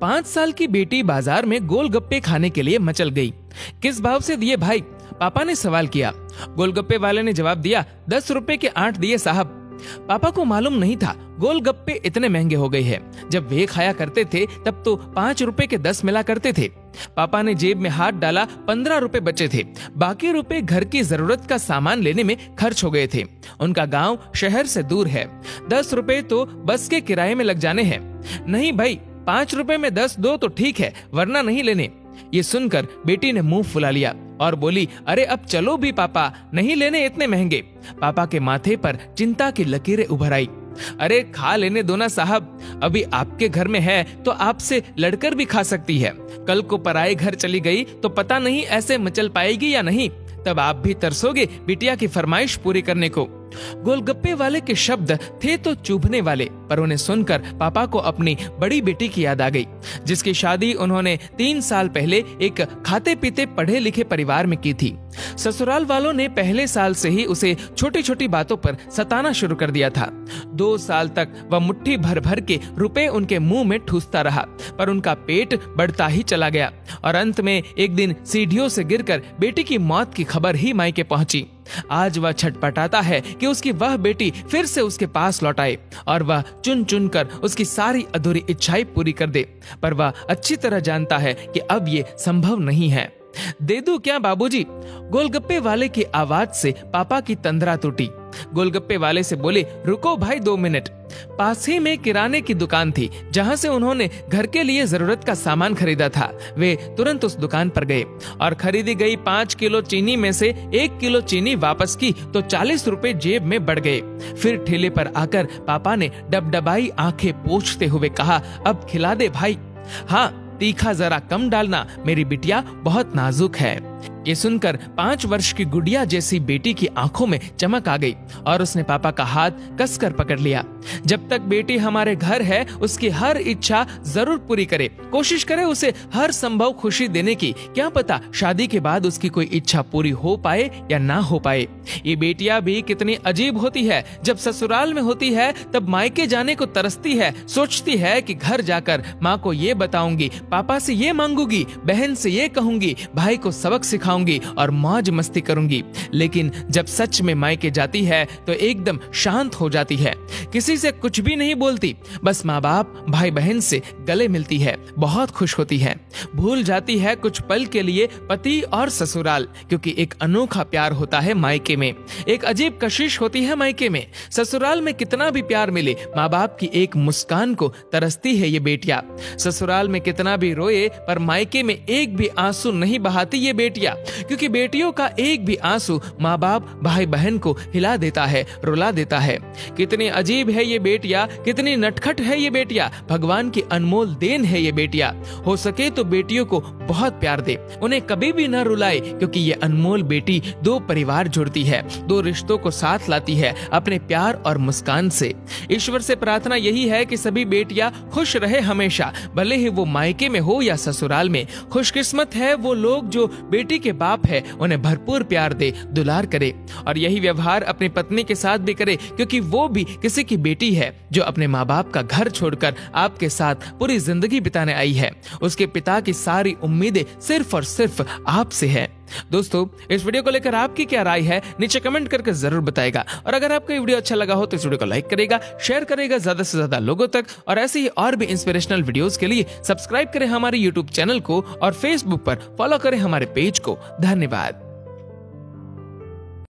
5 साल की बेटी बाजार में गोलगप्पे खाने के लिए मचल गई। किस भाव से दिए भाई? पापा ने सवाल किया। गोलगप्पे वाले ने जवाब दिया, 10 रुपए के 8 दिए साहब। पापा को मालूम नहीं था गोलगप्पे इतने महंगे हो गए हैं। जब वे खाया करते थे तब तो 5 रुपए के 10 मिला करते थे। पापा ने जेब में हाथ डाला, 15 रुपए बचे थे। बाकी रुपए घर की जरूरत का सामान लेने में खर्च हो गए थे। उनका गांव शहर से दूर है। 10 रुपए तो बस के किराए में लग जाने हैं। नहीं भाई, 5 रुपए में 10 दो तो ठीक है, वरना नहीं लेने। ये सुनकर बेटी ने मुंह फुला लिया और बोली, अरे अब चलो भी पापा, नहीं लेने इतने महंगे। पापा के माथे पर चिंता की लकीरें उभर आई। अरे खा लेने दो ना साहब, अभी आपके घर में है तो आपसे लड़कर भी खा सकती है। कल को पराए घर चली गई तो पता नहीं ऐसे मचल पाएगी या नहीं, तब आप भी तरसोगे बिटिया की फरमाइश पूरी करने को। गोलगप्पे वाले के शब्द थे तो चुभने वाले, पर उन्हें सुनकर पापा को अपनी बड़ी बेटी की याद आ गई, जिसकी शादी उन्होंने 3 साल पहले एक खाते पीते पढ़े लिखे परिवार में की थी। ससुराल वालों ने पहले साल से ही उसे छोटी छोटी बातों पर सताना शुरू कर दिया था। 2 साल तक वह मुट्ठी भर भर के रुपए उनके मुंह में ठूसता रहा, पर उनका पेट बढ़ता ही चला गया और अंत में एक दिन सीढ़ियों से गिरकर बेटी की मौत की खबर ही मायके पहुंची। आज वह छटपटाता है कि उसकी वह बेटी फिर से उसके पास लौट आए और वह चुन चुन कर उसकी सारी अधूरी इच्छाएं पूरी कर दे, पर वह अच्छी तरह जानता है कि अब ये संभव नहीं है। दे दूं क्या बाबूजी? गोलगप्पे वाले की आवाज से पापा की तंद्रा टूटी। गोलगप्पे वाले से बोले, रुको भाई 2 मिनट। पास ही में किराने की दुकान थी जहां से उन्होंने घर के लिए जरूरत का सामान खरीदा था। वे तुरंत उस दुकान पर गए और खरीदी गई 5 किलो चीनी में से 1 किलो चीनी वापस की तो 40 रुपए जेब में बढ़ गए। फिर ठेले पर आकर पापा ने डबडबाई आंखें पोंछते हुए कहा, अब खिला दे भाई। हाँ, तीखा जरा कम डालना, मेरी बिटिया बहुत नाजुक है। ये सुनकर 5 वर्ष की गुड़िया जैसी बेटी की आंखों में चमक आ गई और उसने पापा का हाथ कसकर पकड़ लिया। जब तक बेटी हमारे घर है उसकी हर इच्छा जरूर पूरी करे, कोशिश करे उसे हर संभव खुशी देने की। क्या पता शादी के बाद उसकी कोई इच्छा पूरी हो पाए या ना हो पाए। ये बेटियां भी कितनी अजीब होती है। जब ससुराल में होती है तब मायके जाने को तरसती है, सोचती है कि घर जाकर माँ को ये बताऊंगी, पापा से ये मांगूंगी, बहन से ये कहूंगी, भाई को सबक सिखाऊंगी और मौज मस्ती करूंगी। लेकिन जब सच में मायके जाती है तो एकदम शांत हो जाती है, किसी से कुछ भी नहीं बोलती, बस माँ बाप भाई बहन से गले मिलती है, बहुत खुश होती है। भूल जाती है कुछ पल के लिए पति और ससुराल, क्योंकि एक अनोखा प्यार होता है मायके में, एक अजीब कशिश होती है मायके में। ससुराल में कितना भी प्यार मिले, माँ बाप की एक मुस्कान को तरसती है ये बेटियां। ससुराल में कितना भी रोए पर मायके में एक भी आंसू नहीं बहाती ये बेटियां, क्योंकि बेटियों का एक भी आंसू माँ बाप भाई बहन को हिला देता है, रुला देता है। कितनी अजीब है ये बेटियां, कितनी नटखट है ये बेटियां। भगवान की अनमोल देन है ये बेटियां। हो सके तो बेटियों को बहुत प्यार दे, उन्हें कभी भी न रुलाए, क्योंकि ये अनमोल बेटी 2 परिवार जोड़ती है, 2 रिश्तों को साथ लाती है अपने प्यार और मुस्कान से। ईश्वर से प्रार्थना यही है कि सभी बेटियां खुश रहे हमेशा, भले ही वो मायके में हो या ससुराल में। खुशकिस्मत है वो लोग जो बेटी के बाप है, उन्हें भरपूर प्यार दे, दुलार करे, और यही व्यवहार अपनी पत्नी के साथ भी करे, क्योंकि वो भी किसी की बेटी है जो अपने माँ बाप का घर छोड़कर आपके साथ पूरी जिंदगी बिताने आई है। उसके पिता की सारी उम्मीदें सिर्फ और सिर्फ आपसे है। दोस्तों, इस वीडियो को लेकर आपकी क्या राय है नीचे कमेंट करके जरूर बताएगा, और अगर आपको ये वीडियो अच्छा लगा हो तो इस वीडियो को लाइक करेगा, शेयर करेगा ज्यादा से ज्यादा लोगों तक, और ऐसे ही और भी इंस्पिरेशनल वीडियोस के लिए सब्सक्राइब करें हमारे यूट्यूब चैनल को और फेसबुक पर फॉलो करें हमारे पेज को। धन्यवाद।